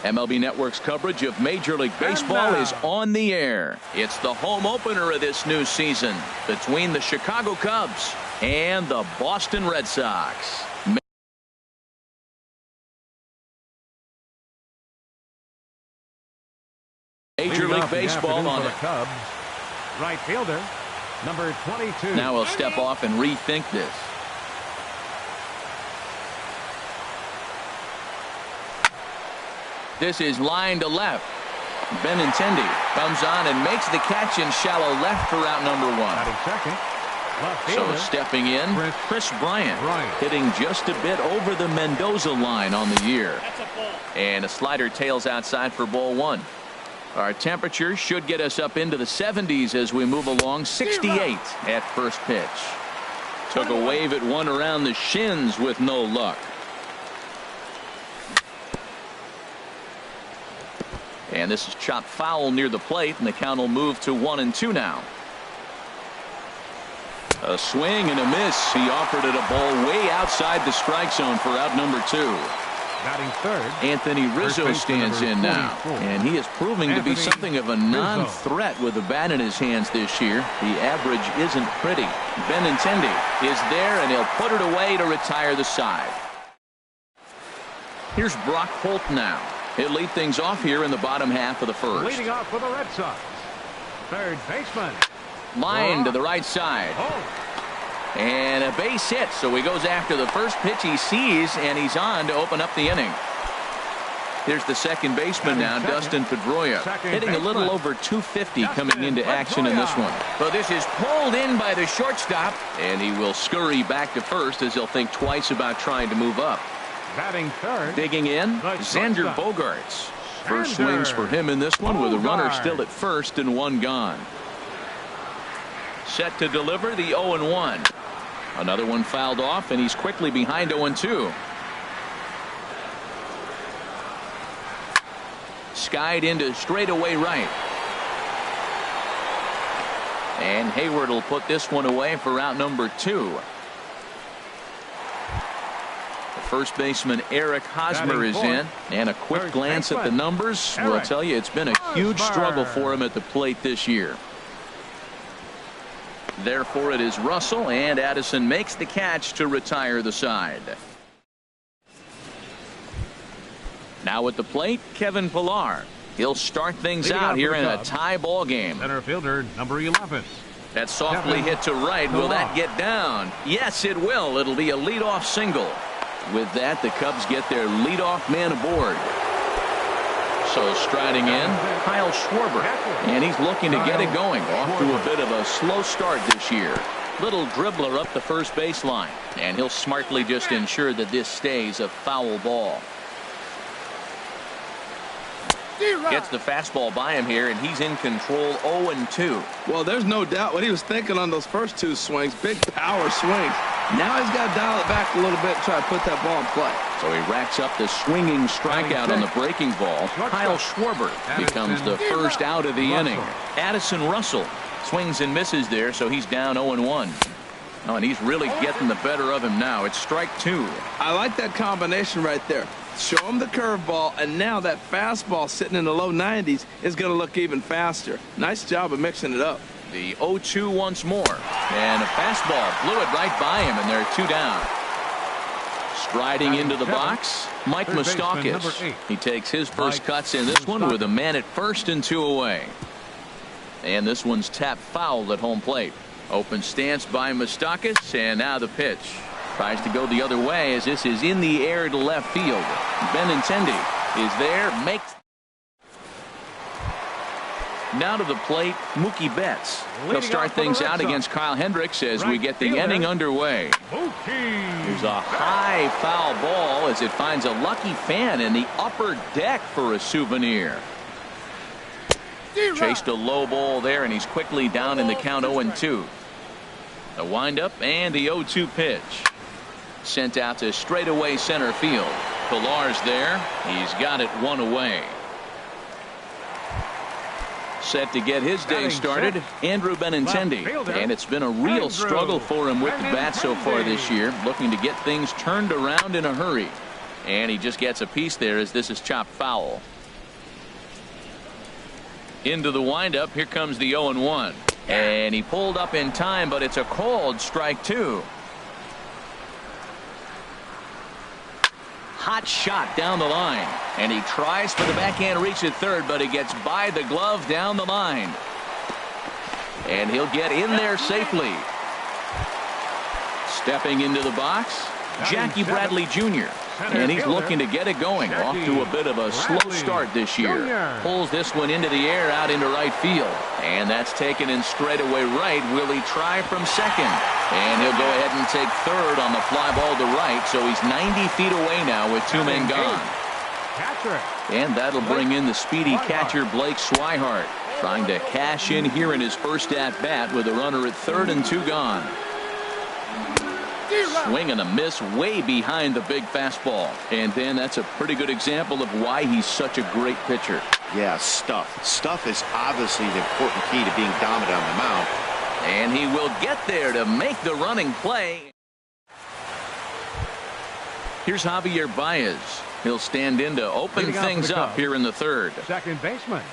MLB Network's coverage of Major League Baseball is on the air. It's the home opener of this new season between the Chicago Cubs and the Boston Red Sox. Major League Baseball on the Cubs. Right fielder, number 22. Now we'll step off and rethink this. This is line to left. Benintendi comes on and makes the catch in shallow left for out number one. Second. So stepping in, Chris Bryant hitting just a bit over the Mendoza line on the year. And a slider tails outside for ball one. Our temperature should get us up into the 70s as we move along. 68 at first pitch. Took a wave at one around the shins with no luck. And this is chopped foul near the plate, and the count will move to 1-2 now. A swing and a miss. He offered it a ball way outside the strike zone for out number two. Batting third, Anthony Rizzo stands in now, and he is proving to be something of a non-threat with the bat in his hands this year. The average isn't pretty. Benintendi is there, and he'll put it away to retire the side. Here's Brock Holt now. He'll lead things off here in the bottom half of the first. Leading off for the Red Sox, third baseman. Line to the right side. And a base hit, so he goes after the first pitch he sees, and he's on to open up the inning. Here's the second baseman now, Dustin Pedroia, hitting a little over 250 coming into action in this one. But this is pulled in by the shortstop, and he will scurry back to first as he'll think twice about trying to move up. Batting third, digging in, Xander Bogaerts. First swings for him in this one with a runner still at first and one gone. Set to deliver the 0-1. Another one fouled off, and he's quickly behind 0-2. Skied into straightaway right. And Hayward will put this one away for out number two. First baseman Eric Hosmer is in, and a quick glance at the numbers will tell you it's been a huge struggle for him at the plate this year. Therefore it is Russell, and Addison makes the catch to retire the side. Now at the plate, Kevin Pillar. He'll start things out here in a tie ball game. Center fielder number 11. That softly hit to right. Will that get down? Yes, it will. It'll be a leadoff single. With that, the Cubs get their leadoff man aboard. So striding in, Kyle Schwarber, and he's looking to get it going. Off to a bit of a slow start this year. Little dribbler up the first baseline, and he'll smartly just ensure that this stays a foul ball. Gets the fastball by him here, and he's in control. 0-2. Well, there's no doubt what he was thinking on those first two swings. Big power swings. Now he's got to dial it back a little bit and try to put that ball in play. So he racks up the swinging strikeout on the breaking ball. Kyle Schwarber becomes the first out of the inning. Addison Russell swings and misses there, so he's down 0-1. Oh, and he's really getting the better of him now. It's strike two. I like that combination right there. Show him the curveball, and now that fastball sitting in the low 90s is going to look even faster. Nice job of mixing it up. The 0-2 once more, and a fastball blew it right by him, and they're two down. Striding into the box, Mike Moustakas. He takes his first cuts in this one with a man at first and two away. And this one's tapped foul at home plate. Open stance by Moustakas, and now the pitch. Tries to go the other way as this is in the air to left field. Benintendi is there. Makes. Now to the plate, Mookie Betts. He'll start things out against Kyle Hendricks as we get the inning underway. There's a high foul ball as it finds a lucky fan in the upper deck for a souvenir. Chased a low ball there, and he's quickly down in the count 0-2. The windup and the 0-2 pitch. Sent out to straightaway center field. Pillar's there. He's got it one away. Set to get his day started, Andrew Benintendi. And it's been a real struggle for him with the bat so far this year, looking to get things turned around in a hurry. And he just gets a piece there as this is chopped foul. Into the windup. Here comes the 0-1. And he pulled up in time, but it's a called strike two. Hot shot down the line. And he tries for the backhand reach at third, but he gets by the glove down the line. And he'll get in there safely. Stepping into the box, Jackie Bradley Jr. And he's looking to get it going. Off to a bit of a slow start this year. Pulls this one into the air out into right field. And that's taken in straightaway right. Will he try from second? And he'll go ahead and take third on the fly ball to right. So he's 90 feet away now with two men gone. And that'll bring in the speedy catcher Blake Swihart. Trying to cash in here in his first at bat with a runner at third and two gone. Swing and a miss way behind the big fastball. And then that's a pretty good example of why he's such a great pitcher. Yeah, stuff. Stuff is obviously the important key to being dominant on the mound. And he will get there to make the running play. Here's Javier Baez. He'll stand in to open things up here in the third. Second baseman.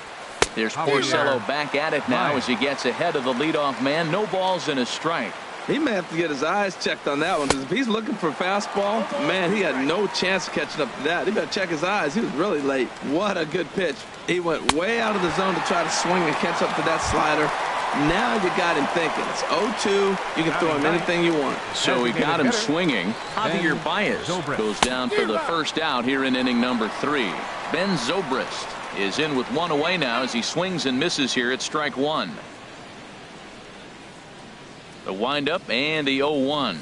There's Porcello back at it now as he gets ahead of the leadoff man. No balls and a strike. He may have to get his eyes checked on that one, because if he's looking for a fastball, man, he had no chance of catching up to that. He better check his eyes. He was really late. What a good pitch. He went way out of the zone to try to swing and catch up to that slider. Now you got him thinking. It's 0-2. You can throw him anything you want. So he got him swinging. Javier Baez goes down for the first out here in inning number 3. Ben Zobrist is in with one away now as he swings and misses here at strike one. The windup and the 0-1.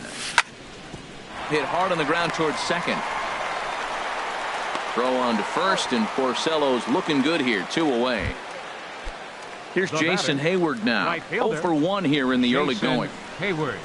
Hit hard on the ground towards second. Throw on to first, and Porcello's looking good here. 2 away. Here's Jason Hayward now. 0 for 1 here in the early going. Hayward.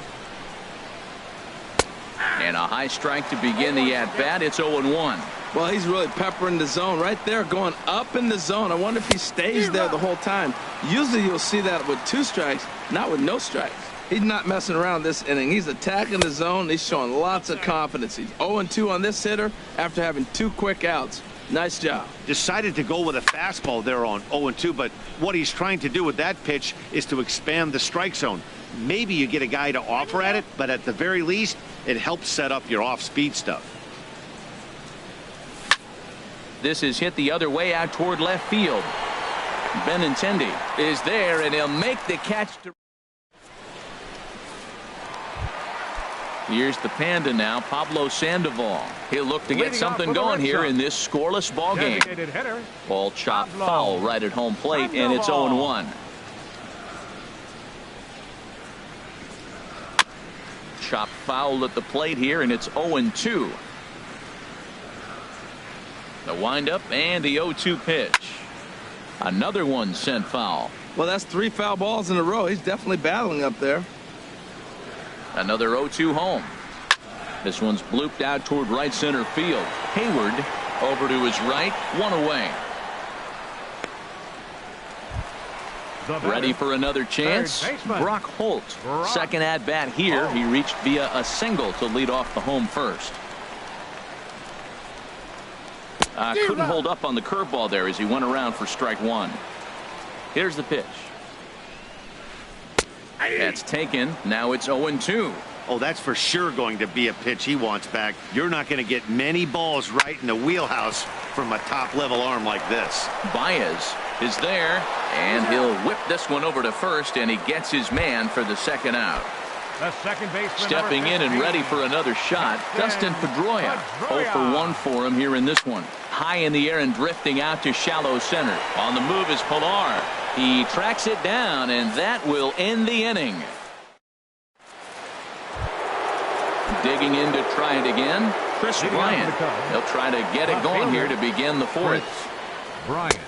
And a high strike to begin the at-bat. It's 0-1. Well, he's really peppering the zone right there, going up in the zone. I wonder if he stays there the whole time. Usually you'll see that with 2 strikes, not with no strikes. He's not messing around this inning. He's attacking the zone. He's showing lots of confidence. He's 0-2 on this hitter after having 2 quick outs. Nice job. Decided to go with a fastball there on 0-2, but what he's trying to do with that pitch is to expand the strike zone. Maybe you get a guy to offer at it, but at the very least, it helps set up your off-speed stuff. This is hit the other way out toward left field. Benintendi is there, and he'll make the catch. Here's the Panda now, Pablo Sandoval. He'll look to get something going here in this scoreless ball game. Ball chopped foul right at home plate, and it's 0-1. Chopped foul at the plate here, and it's 0-2. The windup and the 0-2 pitch. Another one sent foul. Well, that's 3 foul balls in a row. He's definitely battling up there. Another 0-2 home. This one's blooped out toward right center field. Hayward over to his right, 1 away. Ready for another chance. Brock Holt, second at bat here. He reached via a single to lead off the home first. Couldn't hold up on the curveball there as he went around for strike 1. Here's the pitch. That's taken. Now it's 0-2. Oh, that's for sure going to be a pitch he wants back. You're not going to get many balls right in the wheelhouse from a top-level arm like this. Baez is there, and he'll whip this one over to first, and he gets his man for the second out. The second baseman, stepping in and ready for another shot, Dustin Pedroia. 0 for 1 for him here in this one. High in the air and drifting out to shallow center. On the move is Pilar. He tracks it down, and that will end the inning. Digging in to try it again, Chris Bryant. He'll try to get it going here to begin the 4th. Bryant.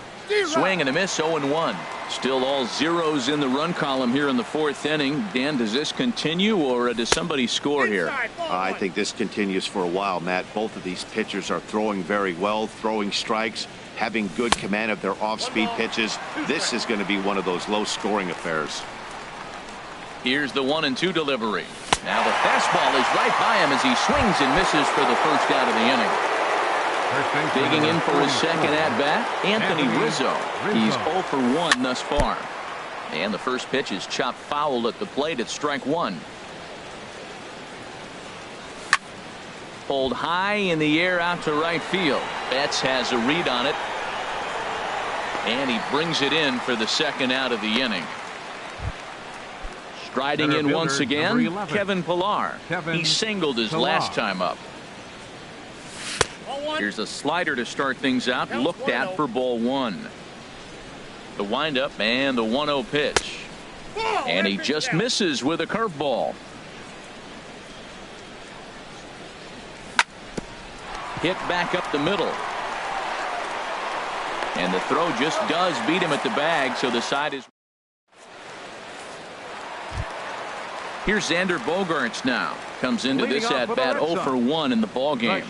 Swing and a miss, 0-1. Still all zeros in the run column here in the 4th inning. Dan, does this continue, or does somebody score here? I think this continues for a while, Matt. Both of these pitchers are throwing very well, throwing strikes, having good command of their off-speed pitches. This is going to be one of those low-scoring affairs. Here's the 1-2 delivery. Now the fastball is right by him as he swings and misses for the first out of the inning. Digging in for his second at-bat, Anthony Rizzo. He's 0 for 1 thus far. And the first pitch is chopped foul at the plate at strike one. Pulled high in the air out to right field. Betts has a read on it. And he brings it in for the second out of the inning. Striding in once again, Kevin Pillar. He singled his last time up. Here's a slider to start things out, looked at for ball one. The windup and the 1-0 pitch. And he just misses with a curveball. Hit back up the middle. And the throw just does beat him at the bag, so the side is. Here's Xander Bogaerts now. Comes into this at bat 0 for 1 in the ball game.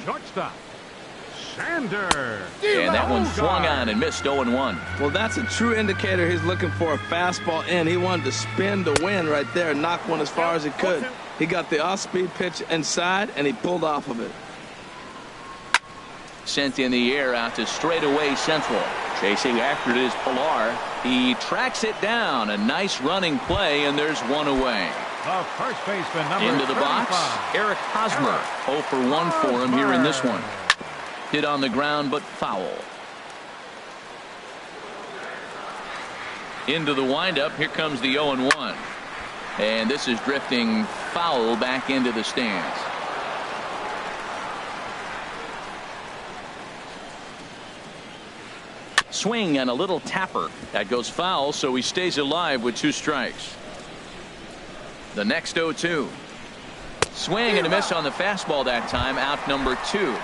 And that one swung on and missed 0-1. Well, that's a true indicator he's looking for a fastball in. He wanted to spin to win right there, knock one as far as he could. He got the off-speed pitch inside, and he pulled off of it. Sent in the air out to straightaway central. Chasing after it is Pillar. He tracks it down. A nice running play, and there's one away. The first baseman, number into the box, 35. Eric Hosmer. 0 for 1 for him here in this one. Hit on the ground, but foul. Into the windup. Here comes the 0-1. And this is drifting foul back into the stands. Swing and a little tapper. That goes foul, so he stays alive with 2 strikes. The next 0-2. Swing and a miss on the fastball that time. Out number 2.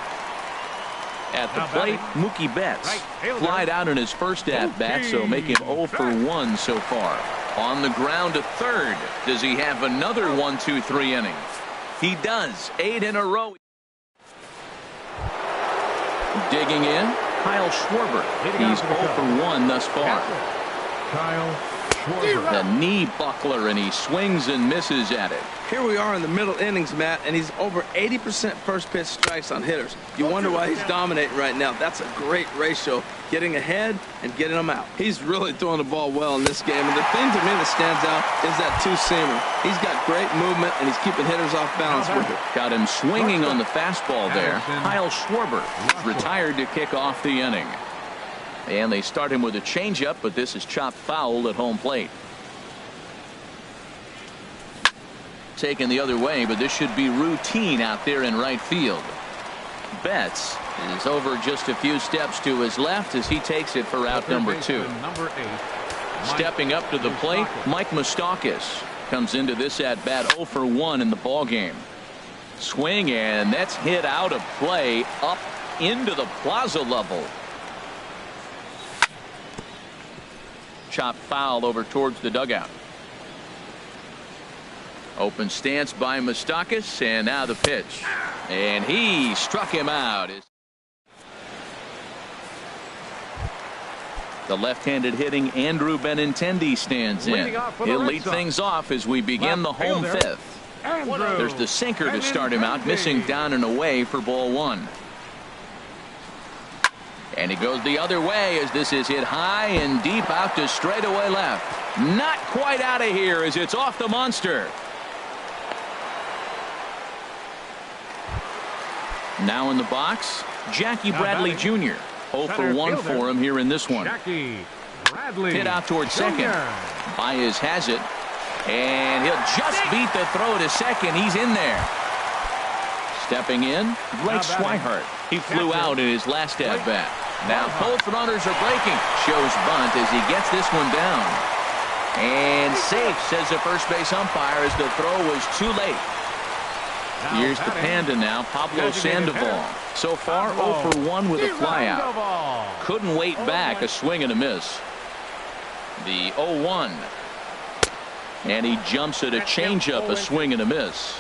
At the plate, Mookie Betts flied out in his first at-bat, so make him 0 for 1 so far. On the ground to third. Does he have another 1-2-3 inning? He does. 8 in a row. Digging in, Kyle Schwarber. He's 0 for 1 thus far. Kyle Schwarber. The knee buckler, and he swings and misses at it. Here we are in the middle innings, Matt, and he's over 80% first pitch strikes on hitters. You wonder why he's dominating right now. That's a great ratio, getting ahead and getting them out. He's really throwing the ball well in this game, and the thing to me that stands out is that two-seamer. He's got great movement, and he's keeping hitters off balance with it. Got him swinging on the fastball there. Kyle Schwarber retired to kick off the inning. And they start him with a changeup, but this is chopped foul at home plate. Taken the other way, but this should be routine out there in right field. Betts is over just a few steps to his left as he takes it for out number 2. Stepping up to the plate, Mike Moustakas comes into this at bat 0 for 1 in the ball game. Swing, and that's hit out of play up into the plaza level. Chopped foul over towards the dugout. Open stance by Moustakas, and now the pitch. And he struck him out. The left-handed hitting Andrew Benintendi stands in. He'll lead things off as we begin the home fifth. There's the sinker to start him out, missing down and away for ball 1. And he goes the other way as this is hit high and deep out to straightaway left. Not quite out of here as it's off the monster. Now in the box, Jackie Bradley Jr. 0 for 1 for him here in this one. Hit out towards second. Baez has it. And he'll just beat the throw to second. He's in there. Stepping in, Blake Swihart. He flew out in his last at-bat. Now both runners are breaking. Shows bunt as he gets this one down. And safe, says the first base umpire, as the throw was too late. Here's the Panda now, Pablo Sandoval. So far 0 for 1 with a flyout. Couldn't wait back, a swing and a miss. The 0-1. And he jumps at a changeup, a swing and a miss.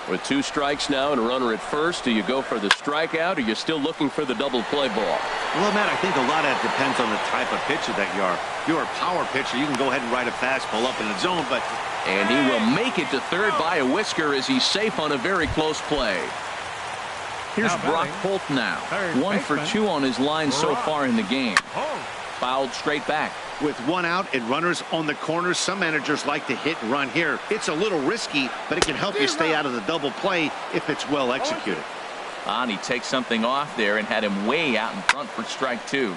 With 2 strikes now and a runner at first, do you go for the strikeout, or you're still looking for the double play ball? Well, Matt, I think a lot of that depends on the type of pitcher that you are. If you're a power pitcher, you can go ahead and ride a fastball up in the zone, but... And he will make it to third by a whisker as he's safe on a very close play. Here's Brock Holt now. 1 for 2 on his line so far in the game. Fouled straight back. With one out and runners on the corners, some managers like to hit and run here. It's a little risky, but it can help you stay out of the double play if it's well executed. And he takes something off there and had him way out in front for strike 2.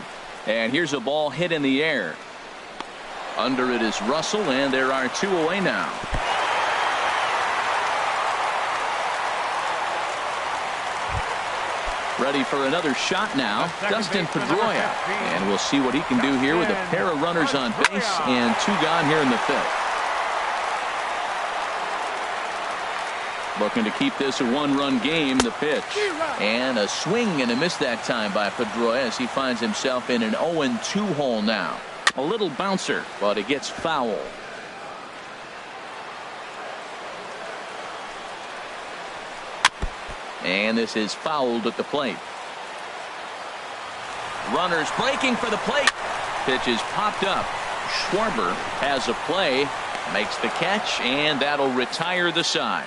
And here's a ball hit in the air. Under it is Russell, and there are 2 away now. Ready for another shot now, Dustin Pedroia. And we'll see what he can do here with a pair of runners on base and 2 gone here in the 5th. Looking to keep this a 1-run game, the pitch. And a swing and a miss that time by Pedroia as he finds himself in an 0-2 hole now. A little bouncer, but it gets foul. And this is fouled at the plate. Runners breaking for the plate. Pitch is popped up. Schwarber has a play, makes the catch, and that'll retire the side.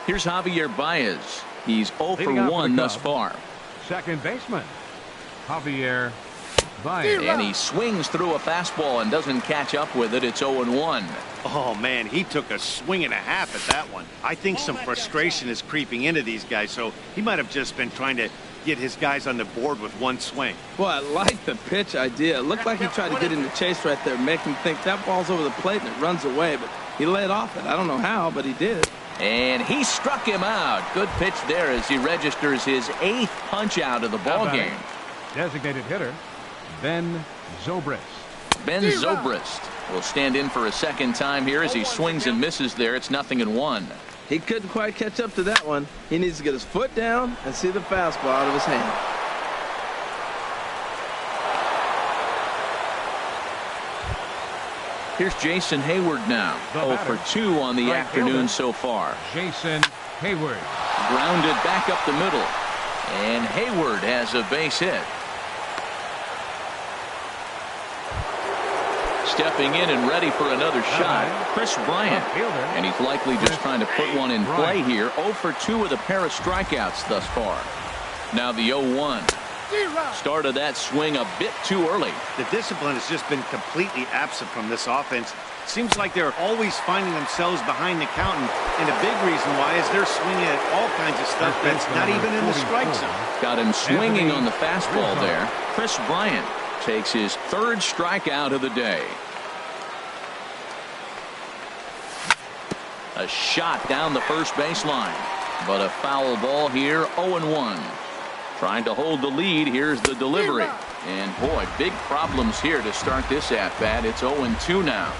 Here's Javier Baez. He's 0 for 1 thus far. Second baseman, Javier Baez. And he swings through a fastball and doesn't catch up with it. It's 0-1. Oh, man, he took a swing and a half at that one. I think some frustration is creeping into these guys, so he might have just been trying to get his guys on the board with one swing. Boy, I like the pitch idea. It looked like he tried to get in the chase right there, make him think that ball's over the plate and it runs away, but he laid off it. I don't know how, but he did. And he struck him out. Good pitch there as he registers his 8th punch out of the ball game. Designated hitter, Ben Zobrist. Ben Zobrist will stand in for a second time here as he swings and misses there. It's 0-1. He couldn't quite catch up to that one. He needs to get his foot down and see the fastball out of his hand. Here's Jason Hayward now. 0 for 2 on the afternoon so far. Jason Hayward. Grounded back up the middle. And Hayward has a base hit. Stepping in and ready for another shot, Chris Bryant. And he's likely just trying to put one in play here. 0 for 2 with a pair of strikeouts thus far. Now the 0-1. Started that swing a bit too early. The discipline has just been completely absent from this offense. Seems like they're always finding themselves behind the count, and a big reason why is they're swinging at all kinds of stuff that's not even in the strike zone. Got him swinging on the fastball there. Chris Bryant takes his 3rd strikeout of the day. A shot down the first baseline, but a foul ball here. 0-1. Trying to hold the lead. Here's the delivery. And boy, big problems here to start this at bat. It's 0-2 now.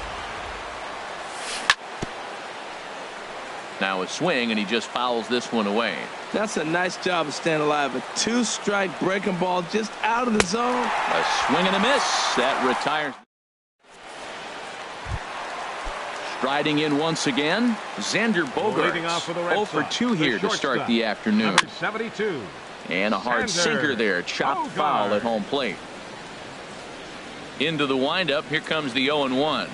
Now a swing, and he just fouls this one away. That's a nice job of staying alive. A 2-strike breaking ball just out of the zone. A swing and a miss. That retires. Striding in once again, Xander Bogaerts. 0 for 2 here to start the afternoon. Number 72. And a hard sinker there. Chopped foul at home plate. Into the windup. Here comes the 0-1.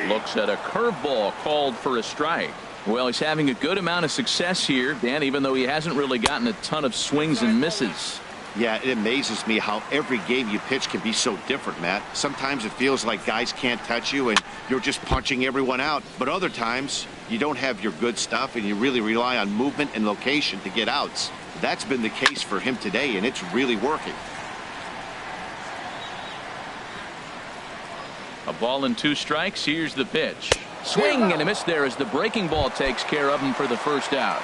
Looks at a curveball called for a strike. Well, he's having a good amount of success here, Dan, even though he hasn't really gotten a ton of swings and misses. Yeah, it amazes me how every game you pitch can be so different, Matt. Sometimes it feels like guys can't touch you and you're just punching everyone out. But other times you don't have your good stuff and you really rely on movement and location to get outs. That's been the case for him today, and it's really working. A ball and 2 strikes. Here's the pitch. Swing and a miss there as the breaking ball takes care of him for the first out.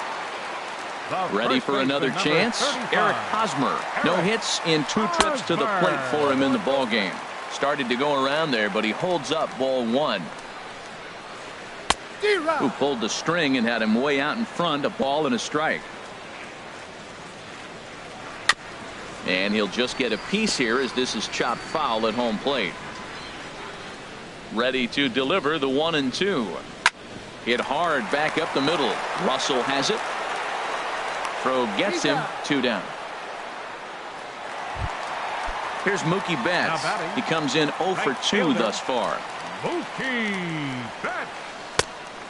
Ready for another chance. Eric Hosmer. No hits in 2 trips to the plate for him in the ball game. Started to go around there, but he holds up ball 1. Who pulled the string and had him way out in front. A ball and a strike. And he'll just get a piece here as this is chopped foul at home plate. Ready to deliver the 1-2. Hit hard back up the middle. Russell has it. Throw gets him. 2 down. Here's Mookie Betts. He comes in 0 for 2 thus far. Mookie Betts.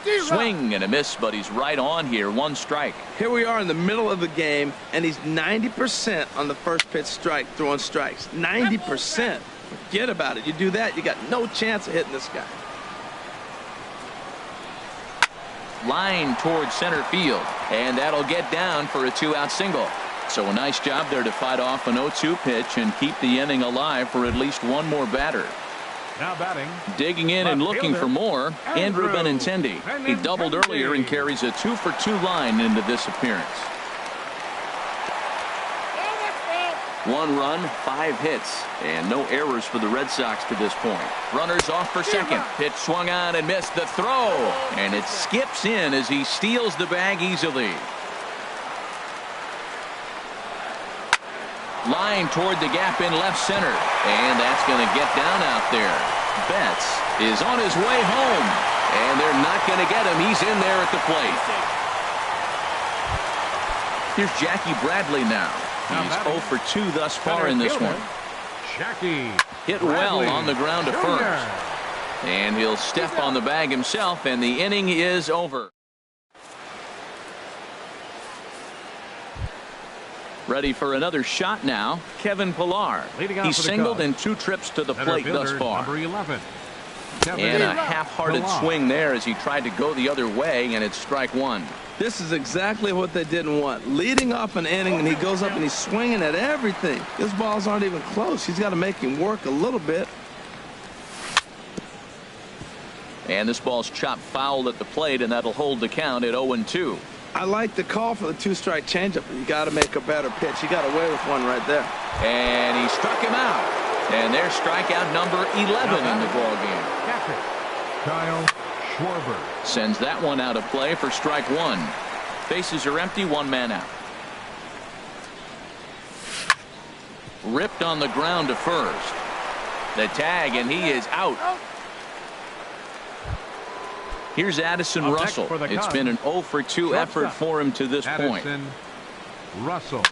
Swing and a miss, but he's right on here. One strike. Here we are in the middle of the game, and he's 90% on the first pitch strike, throwing strikes. 90%. Forget about it. You do that, you got no chance of hitting this guy. Line towards center field, and that'll get down for a 2-out single. So a nice job there to fight off an 0-2 pitch and keep the inning alive for at least one more batter. Now batting. Digging in and looking for more, Andrew Benintendi. He doubled earlier and carries a 2-for-2 line into this appearance. 1 run, 5 hits, and no errors for the Red Sox to this point. Runners off for second. Pitch swung on and missed. The throw, and it skips in as he steals the bag easily. Line toward the gap in left center, and that's going to get down out there. Betts is on his way home, and they're not going to get him. He's in there at the plate. Here's Jackie Bradley now. He's 0 for 2 thus far in this one. Hit well on the ground to first, and he'll step on the bag himself, and the inning is over. Ready for another shot now, Kevin Pillar. He's singled in 2 trips to the plate thus far. Number 11. And a half-hearted swing there as he tried to go the other way, and it's strike 1. This is exactly what they didn't want. Leading off an inning, and he goes up and he's swinging at everything. His balls aren't even close. He's got to make him work a little bit. And this ball's chopped foul at the plate, and that'll hold the count at 0-2. I like the call for the 2-strike changeup. You got to make a better pitch. He got away with one right there. And he struck him out. And there's strikeout number 11 in the ballgame. Kyle Schwarber sends that one out of play for strike 1. Bases are empty, 1 man out. Ripped on the ground to first. The tag, and he is out. Here's Addison Russell. It's been an 0 for 2 effort for him to this point. Russell.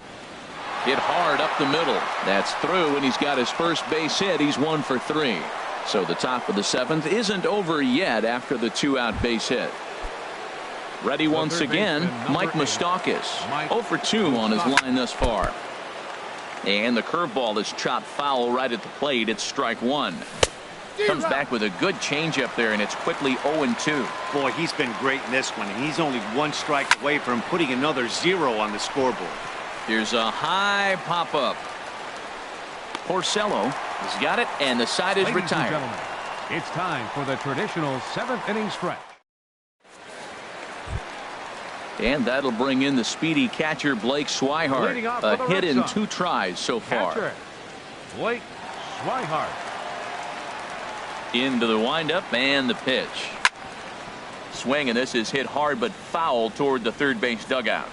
Hit hard up the middle. That's through, and he's got his first base hit. He's 1 for 3. So the top of the 7th isn't over yet after the 2-out base hit. Ready once again, Mike Moustakas. 0 for 2 on his line thus far. And the curveball is chopped foul right at the plate. It's strike 1. Comes back with a good changeup there, and it's quickly 0-2. Boy, he's been great in this one, and he's only 1 strike away from putting another 0 on the scoreboard. Here's a high pop-up. Porcello has got it, and the side is retired. It's time for the traditional 7th inning stretch. And that'll bring in the speedy catcher Blake Swihart. A hit in 2 tries so far. Catcher, Blake Swihart. Into the windup and the pitch. Swing, and this is hit hard but foul toward the third base dugout.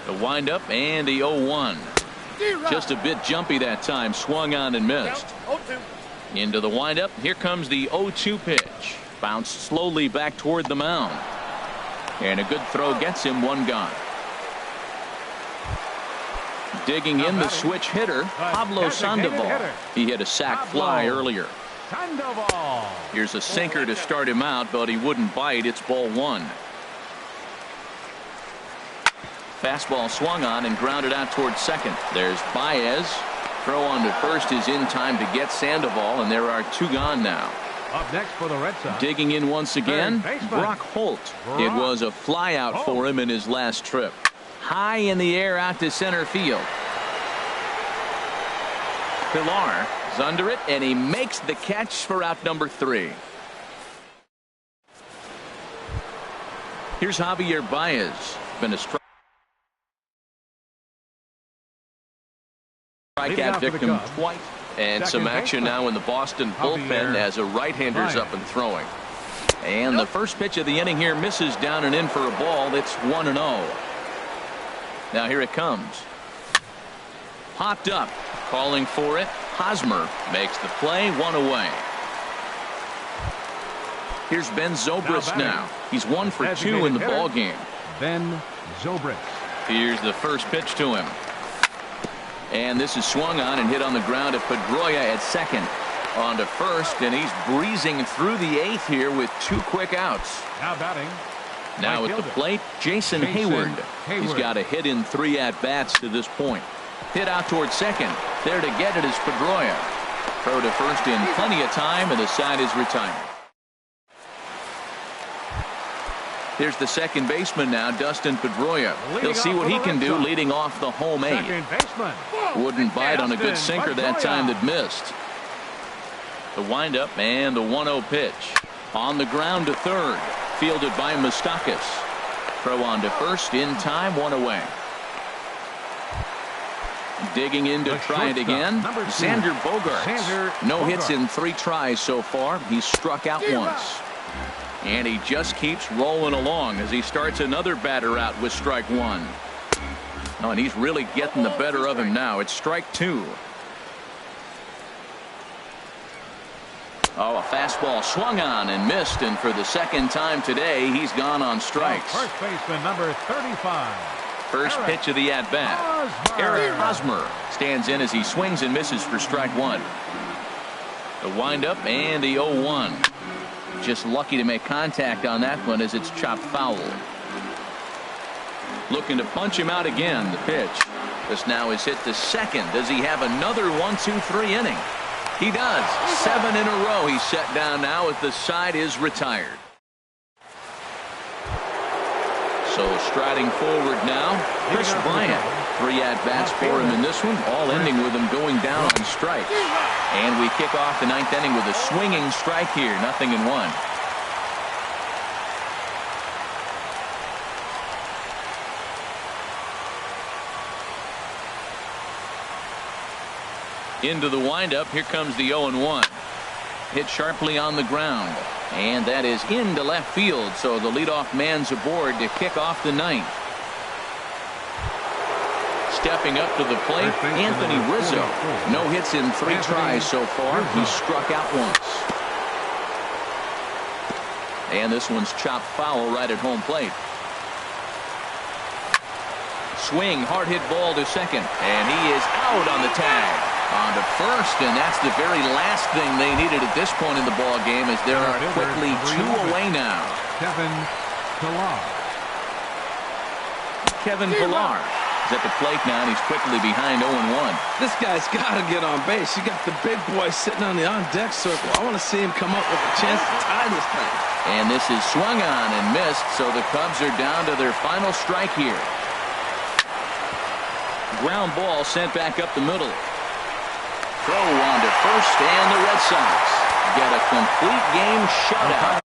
The windup and the 0-1. Just a bit jumpy that time. Swung on and missed. Into the windup. Here comes the 0-2 pitch. Bounced slowly back toward the mound. And a good throw gets him 1 gone. Digging in the switch hitter, Pablo Sandoval. He hit a sac fly earlier. Here's a sinker to start him out, but he wouldn't bite. It's ball 1. Fastball swung on and grounded out towards second. There's Baez. Throw on to first is in time to get Sandoval, and there are 2 gone now. Up next for the Red Sox. Digging in once again, Brock Holt. It was a fly out for him in his last trip. High in the air out to center field. Pillar is under it, and he makes the catch for out number 3. Here's Javier Baez. Been a strikeout victim twice. And some action now in the Boston bullpen as a right-hander's up and throwing. And the first pitch of the inning here misses down and in for a ball. It's 1-0. Now here it comes. Popped up. Calling for it. Hosmer makes the play. 1 away. Here's Ben Zobrist now. He's 1 for 2 in the ball game. Ben Zobrist. Here's the first pitch to him. And this is swung on and hit on the ground at Pedroia at second. On to first, and he's breezing through the 8th here with 2 quick outs. Now batting. Now at the plate, Jason Hayward. He's got a hit in 3 at-bats to this point. Hit out towards second. There to get it is Pedroia. Throw to first in plenty of time, and the side is retired. Here's the second baseman now, Dustin Pedroia. He'll see what he can do leading off the home 8. Wouldn't bite on a good sinker that time that missed. The windup and the 1-0 pitch. On the ground to third. Fielded by Moustakas. Throw on to first in time, 1 away. Digging in to try it again. Xander Bogaerts. No hits in 3 tries so far. He's struck out once. And he just keeps rolling along as he starts another batter out with strike 1. Oh, and he's really getting the better of him now. It's strike 2. Oh, a fastball swung on and missed, and for the second time today, he's gone on strikes. First baseman number 35. First pitch of the at-bat. Eric Hosmer stands in as he swings and misses for strike 1. The windup and the 0-1. Just lucky to make contact on that one as it's chopped foul. Looking to punch him out again. The pitch. This now is hit to second. Does he have another 1-2-3 inning? He does. 7 in a row. He's set down now as the side is retired. So striding forward now, Chris Bryant. 3 at-bats for him in this one, all ending with him going down on strikes. And we kick off the 9th inning with a swinging strike here, 0-1. Into the windup, here comes the 0-1. Hit sharply on the ground, and that is into left field, so the leadoff man's aboard to kick off the 9th. Stepping up to the plate, Anthony Rizzo. No hits in 3 tries so far. He's struck out once. And this one's chopped foul right at home plate. Swing, hard hit ball to second, and he is out on the tag. On to first, and that's the very last thing they needed at this point in the ball game, as they're quickly 2 away now. Kevin Pillar is at the plate now, and he's quickly behind 0-1. This guy's got to get on base. You got the big boy sitting on the on-deck circle. I want to see him come up with a chance to tie this thing. And this is swung on and missed, so the Cubs are down to their final strike here. Ground ball sent back up the middle. Throw on to first, and the Red Sox get a complete game shutout.